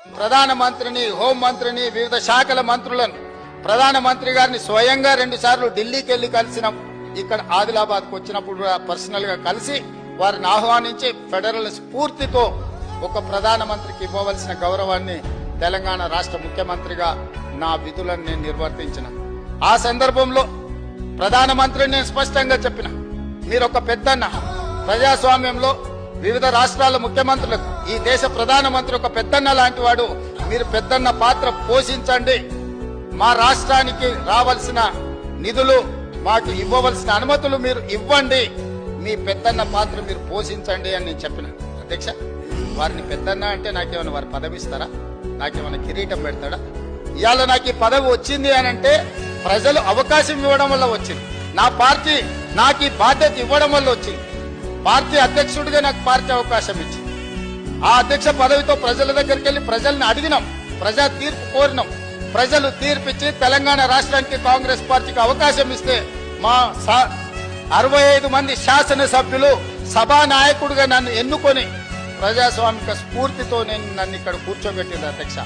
ప్రధానమంత్రిని, హోంమంత్రిని, వివిధ శాఖల మంత్రులను ప్రధానమంత్రి గారిని స్వయంగా 2 సార్లు ఢిల్లీకి వెళ్లి కలిసిన, ఇక్కడ ఆదిలాబాద్ కు వచ్చినప్పుడు పర్సనల్ గా కలిసి వారిని ఆహ్వానించి ఫెడరల్ స్ఫూర్తితో ఒక ప్రధానమంత్రికి ఇవ్వవలసిన గౌరవాన్ని తెలంగాణ రాష్ట్ర ముఖ్యమంత్రిగా నా విధులను నేను నిర్వర్తించిన. ఆ సందర్భంలో ప్రధానమంత్రిని నేను స్పష్టంగా చెప్పిన, మీరు ఒక పెద్దన్న, ప్రజాస్వామ్యంలో వివిధ రాష్ట్రాల ముఖ్యమంత్రులకు ఈ దేశ ప్రధానమంత్రి ఒక పెద్దన్న లాంటి వాడు. మీరు పెద్దన్న పాత్ర పోషించండి, మా రాష్ట్రానికి రావాల్సిన నిధులు, మాకు ఇవ్వవలసిన అనుమతులు మీరు ఇవ్వండి, మీ పెద్దన్న పాత్ర మీరు పోషించండి అని నేను చెప్పిన. అధ్యక్ష, వారిని పెద్దన్న అంటే నాకేమైనా వారు పదవి ఇస్తారా? నాకేమైనా కిరీటం పెడతాడా? ఇవాళ నాకు ఈ పదవి వచ్చింది అని అంటే ప్రజలు అవకాశం ఇవ్వడం వల్ల వచ్చింది. నా పార్టీ నాకు ఈ బాధ్యత ఇవ్వడం వల్ల వచ్చింది. పార్టీ అధ్యక్షుడిగా నాకు పార్టీ అవకాశం ఇచ్చింది. ఆ అధ్యక్ష పదవితో ప్రజల దగ్గరికి వెళ్లి ప్రజల్ని అడిగినాం, ప్రజా తీర్పు కోరినాం. ప్రజలు తీర్పిచ్చి తెలంగాణ రాష్ట్రానికి కాంగ్రెస్ పార్టీకి అవకాశం ఇస్తే మా 65 మంది శాసనసభ్యులు సభానాయకుడిగా నన్ను ఎన్నుకొని ప్రజాస్వామిక స్ఫూర్తితో నన్ను ఇక్కడ కూర్చోబెట్టింది అధ్యక్ష.